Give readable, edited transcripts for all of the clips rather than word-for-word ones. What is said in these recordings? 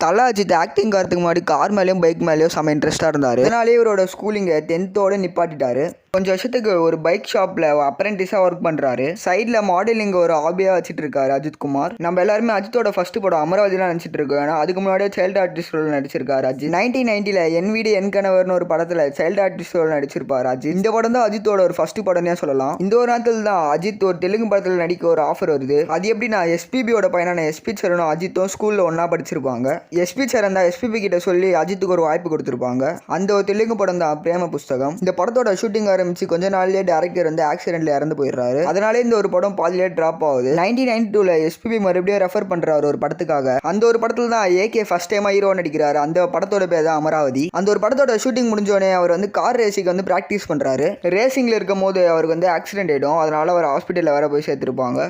Thala Ajith acting வரதுக்கு முன்னாடி car மேலேயும் பைக் மேலேயும் செம்ம இன்ட்ரெஸ்ட்டாக இருந்தார். அதனாலே இவரோட ஸ்கூலிங்கை 10th நிப்பாட்டிட்டாரு. கொஞ்சம் வருஷத்துக்கு ஒரு பைக் ஷாப்பில் அப்ரெண்டிஸாக ஒர்க் பண்ணுறாரு. சைடில் மாடலிங் ஒரு ஹாபியாக வச்சுட்டு இருக்காரு அஜித் குமார். நம்ம எல்லாருமே அஜித்தோட ஃபர்ஸ்ட் படம் அமராவதிலாம் நினச்சிட்டு இருக்கோம். ஏன்னா அதுக்கு முன்னாடியே சைல்டு ஆர்டிஸ்ட் ரோல் நடிச்சிருக்காரு அஜித். 1990 என் வீடு என் கணவர்னு ஒரு படத்தில் சைல்டு ஆர்டிஸ்ட் ரோல் நடிச்சிருப்பார் அஜித். இந்த படம் தான் அஜித்தோட ஒரு ஃபர்ஸ்ட் படம்னே சொல்லலாம். இந்த ஒரு நேரத்தில் தான் அஜித் ஒரு தெலுங்கு படத்தில் நடிக்க ஒரு ஆஃபர் வருது. அது எப்படின்னா எஸ்பிபியோட பையனான எஸ்பி சரணும் அஜித்தும் ஸ்கூலில் ஒன்றா படிச்சிருப்பாங்க. எஸ்பி சரண் தான் எஸ்பிபி கிட்ட சொல்லி அஜித்துக்கு ஒரு வாய்ப்பு கொடுத்துருப்பாங்க. அந்த ஒரு தெலுங்கு படம் தான் பிரேம புஸ்தகம். இந்த படத்தோட ஷூட்டிங் ஆரம்பிச்சு கொஞ்ச நாள்லயே டைரக்டர் வந்து ஆக்சிடென்ட்ல இறந்து போயிடுறாரு. அதனாலே இந்த ஒரு படம் பாதியிலே டிராப் ஆகுது. 1992 எஸ்பிபி மறுபடியும் ரெஃபர் பண்றாரு ஒரு படத்துக்காக. அந்த ஒரு படத்துல தான் ஏகே ஃபர்ஸ்ட் டைமா ஹீரோ நடிக்கிறாரு. அந்த படத்தோட பேர் தான் அமராவதி. அந்த ஒரு படத்தோட ஷூட்டிங் முடிஞ்சோடனே அவர் வந்து கார் ரேசிங் வந்து பிராக்டிஸ் பண்றாரு. ரேசிங்ல இருக்கும் போது அவருக்கு வந்து ஆக்சிடென்ட் ஆயிடும். அதனால அவர் ஹாஸ்பிட்டல்ல வேற போய் சேர்த்திருப்பாங்க.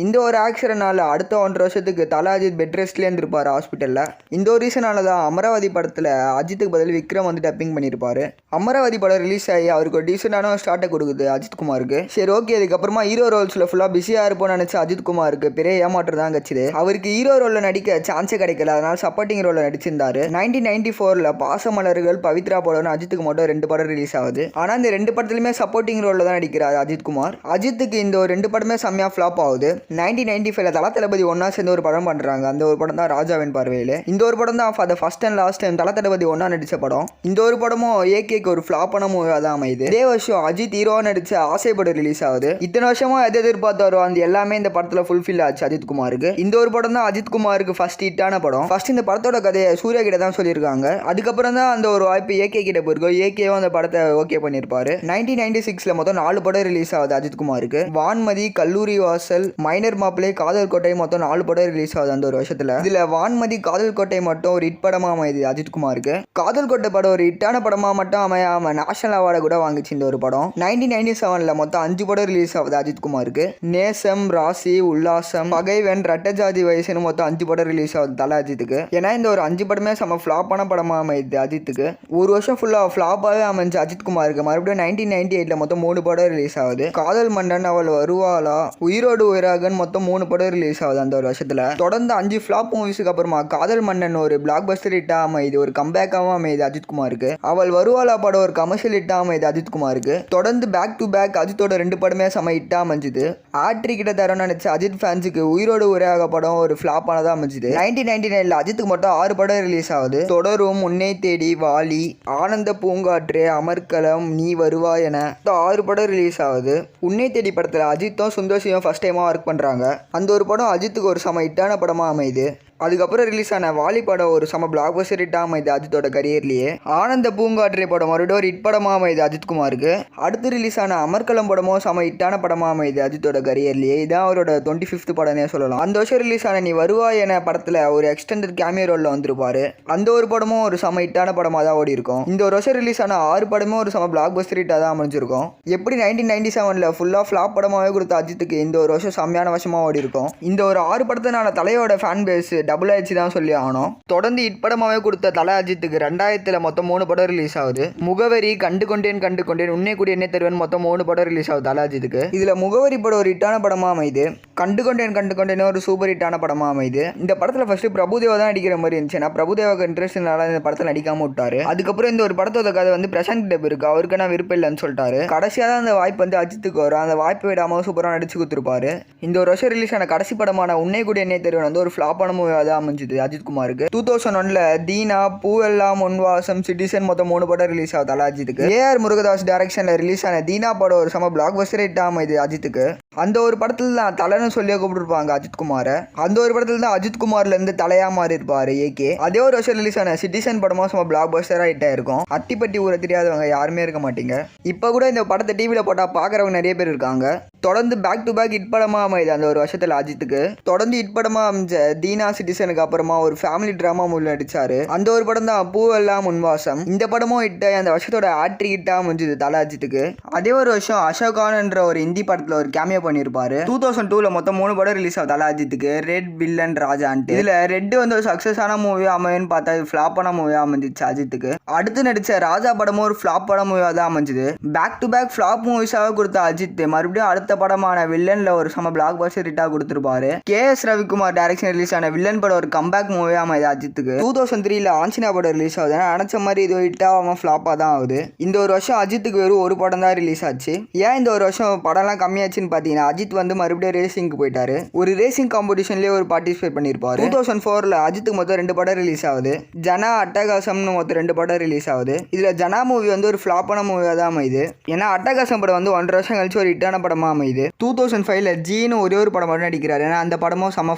இந்த ஒரு ஆக்சிடென்ட்னால அடுத்த 1.5 வருஷத்துக்கு தல அஜித் பெட் ரெஸ்ட்லேயே இருந்திருப்பார் ஹாஸ்பிட்டலில். இந்த ஒரு ரீசனால தான் அமராவதி படத்தில் அஜித்துக்கு பதில் விக்ரம் வந்து டப்பிங் பண்ணியிருப்பாரு. அமராவதி படம் ரிலீஸ் ஆகி அவருக்கு ஒரு டீசெண்டான ஸ்டார்ட்டை கொடுக்குது அஜித் குமாருக்கு. சரி ஓகே, அதுக்கப்புறமா ஹீரோ ரோல்ஸில் ஃபுல்லாக பிஸியாக இருப்போம்னு நினச்ச அஜித் குமாருக்கு பெரிய ஏமாற்றம் தான் கட்சிது. அவருக்கு ஹீரோ ரோலில் நடிக்க சான்ஸே கிடைக்கல. அதனால சப்போர்ட்டிங் ரோலில் நடிச்சிருந்தாரு. 1994 பாசமலர்கள் பவித்ரா படம்னு அஜித்துக்கு மட்டும் 2 படம் ரிலீஸ் ஆகுது. ஆனால் இந்த 2 படத்துலையுமே சப்போர்ட்டிங் ரோலில் தான் நடிக்கிறார் அஜித் குமார். அஜித்துக்கு இந்த ஒரு 2 படமே செம்மையாக ஃப்ளாப் ஆகுது. 1995 தல தளபதி ஒன்னா சேர்ந்து ஒரு படம் பண்றாங்க. அந்த ஒரு படம் தான் ராஜாவின் பார்வையில். இந்த ஒரு படம் தான் for the first and last time தல தளபதி ஒன்னா நடிச்ச படம். இந்த ஒரு படமும் ஏகேக்கு ஒரு ஃபிளாப்பான மூவியாக தான் அமையுது. இதே வருஷம் அஜித் ஹீரோவா நடிச்ச ஆசை படம் ரிலீஸ் ஆகுது. இத்தனை வருஷமா எது எதிர்பார்த்தாரோ அந்த எல்லாமே இந்த படத்துல ஃபுல்ஃபில் ஆச்சு அஜித் குமாருக்கு. இந்த ஒரு படம் தான் அஜித் குமாருக்கு ஃபர்ஸ்ட் ஹிட்டான படம். ஃபர்ஸ்ட் இந்த படத்தோட கதையை சூர்யா கிட்ட தான் சொல்லியிருக்காங்க. அதுக்கப்புறம் தான் அந்த ஒரு வாய்ப்பு ஏகே கிட்ட போயிருக்கோம். ஏகேவும் அந்த படத்தை ஓகே பண்ணியிருப்பாரு. 1996 மொத்தம் 4 படம் ரிலீஸ் ஆகுது அஜித் குமாருக்கு. வான்மதி, கல்லூரி வாசல், மைனர் மாப்பிளை, காதல் கோட்டை மொத்தம் 4 படம் ரிலீஸ் ஆகுது அந்த ஒரு வருஷத்துல. இதுல வான்மதி, காதல் கோட்டை மட்டும் ஒரு ஹிட் படமா அமையுது அஜித் குமாருக்கு. காதல் கோட்டை படம் ஒரு ஹிட்டான படமா மட்டும் அமையாம நேஷனல் அவார்டு கூட வாங்கிச்சு இந்த ஒரு படம். 1997 மொத்தம் 5 படம் ரிலீஸ் ஆகுது அஜித் குமாருக்கு. நேசம், ராசி, உல்லாசம், பகைவன், ரெட்டஜாதி வயசுன்னு மொத்தம் 5 படம் ரிலீஸ் ஆகுது தல அஜித்துக்கு. ஏன்னா இந்த ஒரு 5 படமே செம்ம ஃபிளாப்பான படமா அமையுது அஜித்துக்கு. ஒரு வருஷம் ஃபுல்லா ஃபிளாப்பாவே அமைஞ்சு அஜித் குமாருக்கு. மறுபடியும் 1998 மொத்தம் 3 படம் ரிலீஸ் ஆகுது. காதல் மன்னன், அவள் வருவாளா, உயிரோடு உயிராகன் மொத்தம் 3 படம் ரிலீஸ் ஆகுது அந்த ஒரு வருஷத்துல. தொடர்ந்து 5 ஃபிளாப் மூவிஸ்க்கு அப்புறமா காதல் மன்னன் ஒரு பிளாக் பஸ்டர் ஹிட்டா அமையுது, ஒரு கம்பேக்காவும் அமையுது அஜித் குமாருக்கு. அவள் வருவாளா படம் ஒரு கமர்ஷியல் ஹிட்டா அமையுது அஜித் குமாருக்கு. தொடர்ந்து பேக் டு பேக் அஜித்தோட 2 படமே செம ஹிட்டா அமைஞ்சுது. ஆட்ரி கிட்ட தரணும்னு நினைச்ச அஜித் ஃபேன்ஸுக்கு உயிரோடு உரையாக படம் ஒரு ஃபிளாப்பானதா அமைஞ்சுது. 1999 அஜித்துக்கு மட்டும் 6 படம் ரிலீஸ் ஆகுது. தொடரும், உன்னை தேடி, வாலி, ஆனந்த பூங்காற்று, அமர்கலம், நீ வருவாய் என 6 படம் ரிலீஸ் ஆகுது. உன்னை தேடி படத்துல அஜித்தும் சுந்தோஷியும் ஃபர்ஸ்ட் டைமா ஒர்க் பண்றாங்க. அந்த ஒரு படம் அஜித்துக்கு ஒரு செம ஹிட்டான படமா அமையுது. அதுக்கப்புறம் ரிலீஸ் ஆன வாலி படம் ஒரு செம பிளாக் பஸ்டர் ஹிட்டாக அமையுது அஜித்தோட கரியர்லேயே. ஆனந்த பூங்காற்றை படம் மறுபடியும் ஒரு ஹிட் படமாக அமையுது அஜித் குமாருக்கு. அடுத்து ரிலீஸ் ஆன அமர்கலம் படமும் செம ஹிட்டான படமாக அமையுது அஜித்தோட கரியர்லேயே. இதான் அவரோட 25th படம்னே சொல்லலாம். அந்த வருஷம் ரிலீஸ் ஆன நீ வருவாய் என படத்தில் ஒரு எக்ஸ்டெண்டட் கேமியோ ரோலில் வந்திருப்பாரு. அந்த ஒரு படமும் ஒரு செம ஹிட்டான படமாக தான் ஓடி இருக்கும். இந்த ஒரு வருஷம் ரிலீஸ் ஆன 6 படமும் ஒரு செம பிளாக் பஸ்டர் ஹிட்டாக தான் அமைஞ்சிருக்கும். எப்படி 1997 ஃபுல்லாக ஃப்ளாப் படமாகவே கொடுத்த அஜித்துக்கு இந்த ஒரு வருஷம் செம்மையான வருஷமாக ஓடி இருக்கும். இந்த ஒரு 6 படத்தினால தலையோட ஃபேன் பேஸ் டபுள் ஆயிடுச்சு தான் சொல்லி ஆகணும். தொடர்ந்து ஹிட் படமாவே கொடுத்த தல அஜித்துக்கு 2000 மொத்தம் 3 படம் ரிலீஸ் ஆகுது. முகவரி, கண்டு கொண்டேன், உன்னை கூடி என்ன தருவன் மொத்தம் 3 படம் ரிலீஸ் ஆகுது தல அஜித்துக்கு. இதுல முகவரி படம் ஒரு ஹிட்டான படமா அமையுது. கண்டு கொண்டேன் ஒரு சூப்பர் ஹிட்டான படமா அமையுது. இந்த படத்துல ஃபர்ஸ்ட் பிரபுதேவா தான் நடிக்கிற மாதிரி இருந்துச்சு. நான் பிரபுதேவாக்கு இன்ட்ரெஸ்ட்னால இந்த படத்தை நடிக்காம விட்டாரு. அதுக்கப்புறம் இந்த ஒரு படத்தோட கதை வந்து பிரசாந்த் கிட்ட இருக்கு. அவருக்கு நான் விருப்பம் இல்லைன்னு சொல்லிட்டாரு. கடைசியா தான் அந்த வாய்ப்பு வந்து அஜித்துக்கு வரும். அந்த வாய்ப்பு விடாம சூப்பரா நடிச்சு கொடுத்துருப்பாரு. இந்த ஒரு வருஷம் ரிலீஸ் ஆன கடைசி படமான உன்னை கூடி என்ன தருவன் வந்து ஒரு ஃபிளாப்பான மூவியா தான் அமைஞ்சது அஜித் குமாருக்கு. 2001 தீனா, பூவெல்லாம் உன்வாசம், சிட்டிசன் மொத்தம் 3 படம் ரிலீஸ் ஆகுது தல அஜித்துக்கு. ஏஆர் முருகதாஸ் டைரக்ஷன்ல ரிலீஸ் ஆன தீனா படம் ஒரு செம பிளாக் பஸ்டர் ஹிட் அமையுது அஜித்துக்கு. அந்த ஒரு படத்துல தான் தலைன்னு சொல்லி கூப்பிட்டுருப்பாங்க அஜித் குமார. அந்த ஒரு படத்துல தான் அஜித் குமார்ல இருந்து தலையா மாறி இருப்பாரு ஏகே. அதே ஒரு வருஷம் ரிலீஸ் ஆன சிட்டிசன் படமும் செம பிளாக் பஸ்டரா ஹிட் ஆயிருக்கும். அட்டிப்பட்டி ஊரை தெரியாதவங்க யாருமே இருக்க மாட்டீங்க. இப்ப கூட இந்த படத்தை டிவில போட்டா பாக்குறவங்க நிறைய பேர் இருக்காங்க. தொடர்ந்து பேக் டு பேக் ஹிட் படமா அமையுது அந்த ஒரு வருஷத்துல அஜித்துக்கு. தொடர்ந்து ஹிட் படமா அமைஞ்ச தீனா, சிட்டிசனுக்கு அப்புறமா ஒரு ஃபேமிலி டிராமா மூவில நடிச்சாரு. அந்த ஒரு படம் தான் பூவெல்லாம் உன்வாசம். இந்த படமும் ஹிட் அந்த வருஷத்தோட ஆட்ரி ஹிட்டா அமைஞ்சது தல அஜித்துக்கு. அதே ஒரு வருஷம் அசோகான் என்ற ஒரு ஹிந்தி படத்துல ஒரு கேமியோ பண்ணியிருப்பாரு. 2002ல மொத்தம் 3 படம் ரிலீஸ் ஆகுது அஜித்துக்கு. ரெட், வில்லன், ராஜான்ட்டு. இதுல ரெட் வந்து ஒரு சக்சஸான மூவி அமையும்னு பார்த்தா இது ஃபிளாப்பான மூவியா அமைஞ்சிச்சு அஜித்துக்கு. அடுத்து நடிச்ச ராஜா படமும் ஒரு ஃபிளாப்பான மூவியா தான் அமைஞ்சுது. பேக் டு பேக் ஃபிளாப் மூவிஸாக கொடுத்த அஜித் மறுபடியும் அடுத்த படமான வில்லன்ல ஒரு சம பிளாக் பஸ்டர் ஹிட்டா கொடுத்திருப்பாரு. KS ரவிக்குமார் டைரக்ஷன் ரிலீஸ் ஆன வில்லன் படம் ஒரு கம்பேக் மூவியா அமைது அஜித்துக்கு. 2003ல ஆஞ்சனா படம் ரிலீஸ் ஆகுது. நினைச்ச மாதிரி இது ஹிட்டா அவன் ஃபிளாப்பா தான் ஆகுது. இந்த ஒரு வருஷம் அஜித்துக்கு வெறும் ஒரு படம் தான் ரிலீஸ் ஆச்சு. ஏன் இந்த ஒரு வருஷம் படம்லாம் கம்மியாச்சுன்னு பாத்தீங்கன்னா அஜித் வந்து மறுபடியும் ரேசிங்க்கு போயிட்டாரு. ஒரு ரேசிங் காம்படிஷன்லயே ஒரு பார்ட்டிசிபேட் பண்ணிருப்பாரு. 2004ல அஜித்துக்கு மொத்தம் 2 படம் ரிலீஸ் ஆகுது. ஜனா, அட்டகாசம்னு மொத்தம் 2 படம் ரிலீஸ் ஆகுது. இதுல ஜனா மூவி வந்து ஒரு ஃபிளாப்பான மூவியா தான் அமையுது. ஏன்னா அட்டகாசம் படம் வந்து 1.5 வருஷம் கழிச்சு ஒரு ஹிட்டான படமா அமையுது. 2005ல ஜீனு ஒரே ஒரு படம் மட்டும் நடிக்கிறாரு. ஏன்னா அந்த படமும் செம்ம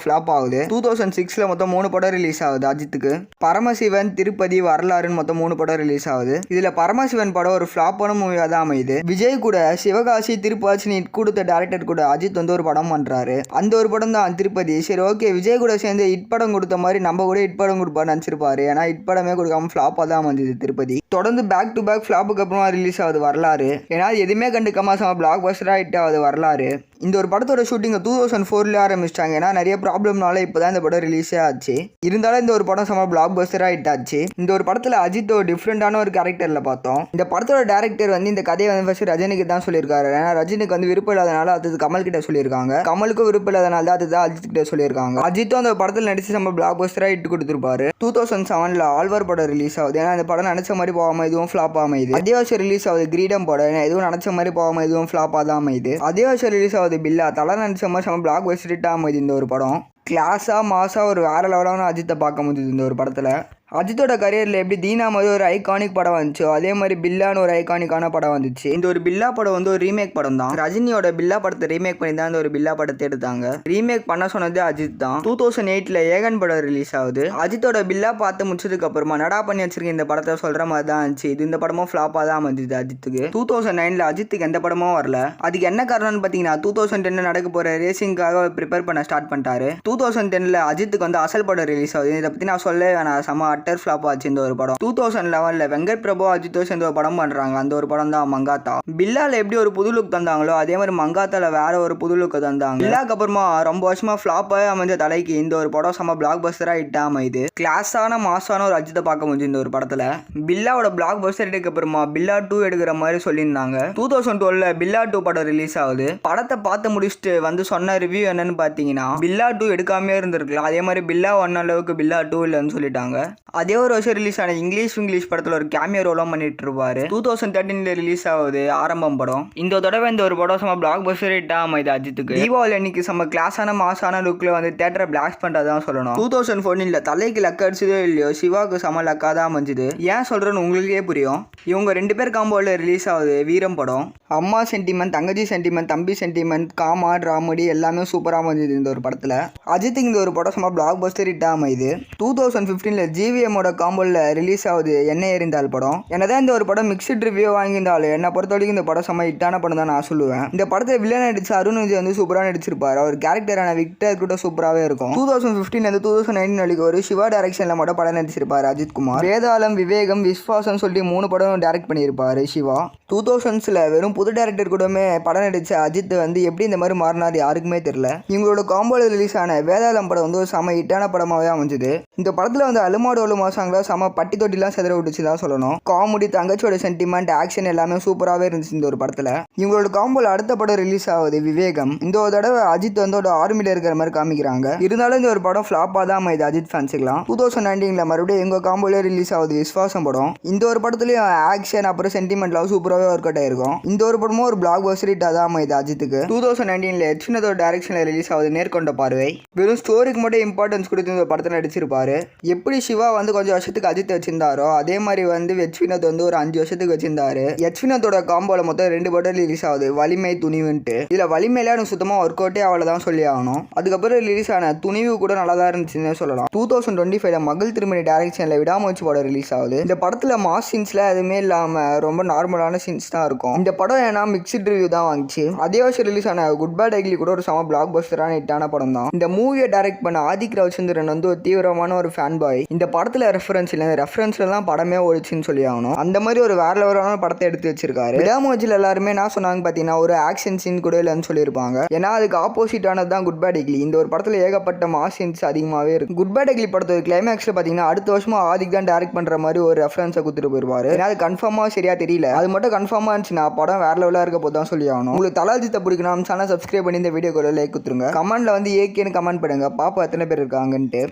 ஃபிளாப் ஆகுது. 2006ல மொத்தம் 3 படம் ரிலீஸ் ஆகுது அஜித்துக்கு. பரமசிவன், திருப்பதி, வரலாறுன்னு மொத்தம் 3 படம் ரிலீஸ் ஆகுது. இதுல பரமசிவன் படம் ஒரு ஃபிளாப்பான மூவியா தான் அமையுது. விஜய் கூட சிவகாசி, திருப்பாச்சி இட் கொடுத்த டேரக்டர் கூட அஜித் வந்து ஒரு படம் பண்றாரு. அந்த ஒரு படம் தான் திருப்பதி. சரி ஓகே, விஜய் கூட சேர்ந்து ஹிட் படம் கொடுத்த மாதிரி நம்ம கூட ஹிட் படம் கொடுப்பாரு நினைச்சிருப்பாரு. ஏன்னா ஹிட் படமே கொடுக்காம ஃபிளாப்பா தான் அமைஞ்சது திருப்பதி. தொடர்ந்து பேக் டு பேக் ஃபிளாப்புக்கு அப்புறமா ரிலீஸ் ஆகுது வரலாறு. ஏன்னா எதுவுமே கண்டுக்காம பிளாக் பஸ்டரா ஹிட் ஆகுது வரலாறு. இந்த ஒரு படத்தோட ஷூட்டிங்கை 2004ல ஆரம்பிச்சிட்டாங்க. ஏன்னா நிறைய ப்ராப்ளம்னால இப்போதான் இந்த படம் ரிலீஸே ஆச்சு. இருந்தாலும் இந்த ஒரு படம் செம்ம பிளாக் பஸ்டரா ஹிட் ஆச்சு. இந்த ஒரு படத்தில் அஜித் ஒரு டிஃப்ரெண்டான ஒரு கேரக்டரில் பார்த்தோம். இந்த படத்தோட டேரக்டர் வந்து இந்த கதையை வந்து ஃபர்ஸ்ட் ரஜினிக்கு தான் சொல்லியிருக்காரு. ஏன்னா ரஜினிக்கு வந்து விருப்பம் இல்லாதனால அது கமல் கிட்ட சொல்லியிருக்காங்க. கமலுக்கும் விருப்பம் இல்லாதனால தான் அதுதான் அஜித் கிட்ட சொல்லியிருக்காங்க. அஜித்தும் அந்த படத்தில் நடிச்சு செம்ம பிளாக் பஸ்டரா ஹிட் கொடுத்துருப்பாரு. 2007ல ஆழ்வார் படம் ரிலீஸ் ஆகுது. ஏன்னா இந்த படம் நினைச்ச மாதிரி போகாம இதுவும் ஃபிளாப் அமையுது. அதே வருஷம் ரிலீஸ் ஆகுது கிரீடம் படம். எதுவும் நினைச்ச மாதிரி போகாம இதுவும் ஃபிளாப்பாக தான் அமையுது. அதே வருஷம் ரிலீஸ் ஆகுது பில்லா. தலை நினைச்ச மாதிரி செம்ம பிளாக் பஸ்டர் ஹிட் அமையுது இந்த ஒரு படம். கிளாஸா மாசா ஒரு வேற லெவலான அஜித்தை பார்க்க முடியுது இந்த ஒரு படத்தில். அஜித்தோட கரியரில் எப்படி தீனா மாதிரி ஒரு ஐகானிக் படம் வந்துச்சோ அதே மாதிரி பில்லான்னு ஒரு ஐகானிக்கான படம் வந்துச்சு. இந்த ஒரு பில்லா படம் வந்து ஒரு ரீமேக் படம் தான். ரஜினியோட பில்லா படத்தை ரீமேக் பண்ணி தான் இந்த ஒரு பில்லா படத்தை எடுத்தாங்க. ரீமேக் பண்ண சொன்னது அஜித் தான். 2008ல ஏகன் படம் ரிலீஸ் ஆகுது. அஜித்தோட பில்லா பார்த்து முடிச்சதுக்கு அப்புறமா நடா பண்ணி வச்சிருக்க இந்த படத்தை சொல்ற மாதிரி தான் இருந்துச்சு. இது இந்த படமும் ஃபிளாப்பா தான் வந்துச்சு அஜித்துக்கு. 2009ல அஜித்துக்கு எந்த படமும் வரல. அதுக்கு என்ன காரணம்னு பார்த்தீங்கன்னா 2010ல நடக்க போற ரேசிங்காக ப்ரிப்பேர் பண்ண ஸ்டார்ட் பண்ணிட்டாரு. 2010ல அஜித்துக்கு வந்து அசல் படம் ரிலீஸ் ஆகுது. இதை பத்தி நான் சொல்ல வேணாம், செம அட்டர் ஃபிளாப் ஆச்சு இந்த ஒரு படம். 2011ல வெங்கட் பிரபு அஜித்தோ சேர்ந்து ஒரு படம் பண்றாங்க. அந்த ஒரு படம் தான் மங்காத்தா. பில்லால எப்படி ஒரு புது லுக் தந்தாங்களோ அதே மாதிரி மங்காத்தால வேற ஒரு புது லுக் தந்தாங்க. பில்லாக்கு அப்புறமா ரொம்ப வருஷமா ஃபிளாப்பாக அமைஞ்ச தலைக்கு இந்த ஒரு படம் செம பிளாக் பஸ்டரா ஹிட் அமையுது. கிளாஸான மாசான ஒரு அஜித்தை பார்க்க முடிஞ்சு இந்த ஒரு படத்துல. பில்லாவோட பிளாக் பஸ்டர் ஹிட்டுக்கு அப்புறமா பில்லா 2 எடுக்கிற மாதிரி சொல்லியிருந்தாங்க. 2012ல பில்லா 2 படம் ரிலீஸ் ஆகுது. படத்தை பார்த்து முடிச்சுட்டு வந்து சொன்ன ரிவ்யூ என்னன்னு பாத்தீங்கன்னா பில்லா 2 எடுக்காமே இருந்திருக்கலாம். அதே மாதிரி பில்லா 1 அளவுக்கு பில்லா 2 இல்லைன்னு சொல்லிட்டாங்க. அதே ஒரு வருஷம் ரிலீஸ் ஆன இங்கிலீஷ் படத்துல ஒரு கேமியோ ரோலும் பண்ணிட்டு இருப்பாரு. 2013ல ரிலீஸ் ஆகுது ஆரம்பம் படம். இந்த தடவை இந்த ஒரு படம் செம பிளாக் பஸ்டர் ஹிட் அமைது அஜித்துக்கு. தீபாவளி அன்னைக்கு செம கிளாஸான மாசான லுக்ல வந்து தியேட்டரை பிளாஸ்ட் பண்றதான் சொல்லணும். 2014ல தலைக்கு லக் அடிச்சதோ இல்லையோ சிவாக்கு செம லக்கா தான் அமைஞ்சுது. ஏன் சொல்றேன்னு உங்களுக்கே புரியும். இவங்க 2 பேர் காம்போல ரிலீஸ் ஆகுது வீரம் படம். அம்மா சென்டிமெண்ட், தங்கச்சி சென்டிமெண்ட், தம்பி சென்டிமெண்ட், காமா, டிராமடி எல்லாமே சூப்பரா அமைஞ்சது இந்த ஒரு படத்துல. அஜித்துக்கு இந்த ஒரு படம் செம பிளாக் பஸ்டர் ஹிட் அமைது. 2015ல ஜிவிஎம்மோட காம்போல ரிலீஸ் ஆகுது என்ன எறிந்தால் படம். என்னதான் இந்த ஒரு படம் மிக்சட் ரிவ்யூ வாங்கியிருந்தாலும் என்னை பொறுத்த வரைக்கும் இந்த படம் செம்ம ஹிட்டான படம் தான் நான் சொல்லுவேன். இந்த படத்தை வில்லன் நடிச்சு அருண் விஜய் வந்து சூப்பராக நடிச்சிருப்பாரு. அவர் கேரக்டரான விக்டர் கூட சூப்பராகவே இருக்கும். 2015 2019 வரைக்கும் ஒரு சிவா டைரக்ஷன்ல மட்டும் படம் நடிச்சிருப்பாரு அஜித் குமார். வேதாளம், விவேகம், விஸ்வாசம் சொல்லி 3 படம் டைரக்ட் பண்ணியிருப்பாரு சிவா. 2000ஸ்ல வெறும் புது டைரக்டர் கூடமே படம் நடிச்ச அஜித் வந்து எப்படி இந்த மாதிரி மாறினார் யாருக்குமே தெரியல. இவங்களோட காம்போல ரிலீஸ் ஆன வேதாளம் படம் வந்து ஒரு செம ஹிட்டான படமாகவே அமைஞ்சது. இந்த படத்துல வந்து அலுமாடோலு மாசாங்களா செம பட்டி தொட்டிலாம் செதற விட்டுச்சு தான் சொல்லணும். காமெடி, தங்கச்சியோட சென்டிமெண்ட், ஆக்ஷன் எல்லாமே சூப்பராகவே இருந்துச்சு இந்த ஒரு படத்துல. இவங்களோட காம்போல அடுத்த படம் ரிலீஸ் ஆகுது விவேகம். இந்த ஒரு தடவை அஜித் வந்து ஒரு ஆர்மியில இருக்கிற மாதிரி காமிக்கிறாங்க. இருந்தாலும் இந்த ஒரு படம் ஃபிளாப்பா தான் அமைது அஜித் ஃபேன்ஸுக்கலாம். 2019ல மறுபடியும் எங்க காம்போல ரிலீஸ் ஆகுது விஸ்வாசம் படம். இந்த ஒரு படத்துலயும் ஆக்ஷன் அப்புறம் சென்டிமெண்ட்லாம் சூப்பராகவே ஒர்க் அவுட் ஆயிருக்கும். இந்த ஒரு படமும் ஒரு பிளாக் பஸ்டர் ஹிட் தான் அமைது அஜித்துக்கு. 2019ல எச்வினோட டைரக்ஷன்ல ரிலீஸ் ஆகுது நேர்கொண்ட பார்வை. வெறும் ஸ்டோரிக்கு மட்டும் இம்பார்ட்டன்ஸ் கொடுத்து இந்த படத்தை நடிச்சிருப்பாரு. எப்படி சிவா வந்து கொஞ்சம் வருஷத்துக்கு அஜித் வச்சிருந்தாரோ அதே மாதிரி வந்து எச்வினோத் வந்து ஒரு 5 வருஷத்துக்கு வச்சிருந்தாரு. எச்வினோத்தோட காம்போல மொத்தம் 2 படம் ரிலீஸ் ஆகுது வலிமை, துணிவுன்ட்டு. இதுல வலிமையில எனக்கு சுத்தமா ஒர்க் அவுட்டே அவ்வளவுதான் சொல்லி ஆகணும். அதுக்கப்புறம் ரிலீஸ் ஆன துணிவு கூட நல்லா தான் இருந்துச்சுன்னு சொல்லலாம். 2025ல மகள் திருமணி டைரக்ஷன்ல விடாமுயற்சி படம் ரிலீஸ் ஆகுது. இந்த படத்துல மாஸ் சீன்ஸ்ல எதுவுமே இல்லாம ரொம்ப நார்மலான சீன்ஸ் தான் இருக்கும். இந்த படம் ஏன்னா மிக்ஸ்ட் ரிவ்யூ தான் வாங்கிச்சு. அதே வருஷம் ரிலீஸ் ஆன குட் பேட் அக்லி கூட ஒரு சம பிளாக் பஸ்டரான ஹிட்டான படம் தான். இந்த மூவியை டைரக்ட் பண்ண ஆதிக் ரவிச்சந்திரன் வந்து ஒரு தீவிரமான ஒரு ஃபேன் பாய். இந்த படத்தில் ரெஃபரன்ஸ் இல்லை, இந்த ரெஃபரன்ஸில் தான் படமே ஓடிச்சுன்னு சொல்லி ஆகணும். அந்த மாதிரி ஒரு வேற லெவலான படத்தை எடுத்து வச்சிருக்காரு. விடாமுயற்சியில் எல்லாருமே என்ன சொன்னாங்க பார்த்தீங்கன்னா ஒரு ஆக்ஷன் சீன் கூட இல்லைன்னு சொல்லியிருப்பாங்க. ஏன்னா அதுக்கு ஆப்போசிட்டானது தான் குட் பேட் அக்லி. இந்த ஒரு படத்தில் ஏகப்பட்ட மாஸ் சீன்ஸ் அதிகமாகவே இருக்கு. குட் பேட் அக்லி படத்தோட கிளைமேக்ஸில் பார்த்தீங்கன்னா அடுத்த வருஷமா ஆதிக் தான் டைரக்ட் பண்ணுற மாதிரி ஒரு ரெஃபரன்ஸை கொடுத்துட்டு போயிருவாரு. ஏன்னா அது கன்ஃபார்மாக சரியா தெரியல. அது மட்டும் கன்ஃபார்மாக இருந்துச்சுன்னா படம் வேற லெவலாக இருக்க போது தான் சொல்லி ஆகணும். உங்களுக்கு தலாஜித்தை பிடிக்கணும் சேனல் சப்ஸ்கிரைப் பண்ணி இந்த வீடியோக்கு லைக் கொடுத்துருங்க. கமெண்ட்ல வந்து ஏகேன்னு கமெண்ட் பண்ணுங்க, பாப்பா எத்தனை பேர் இருக்காங்கன்ட்டு.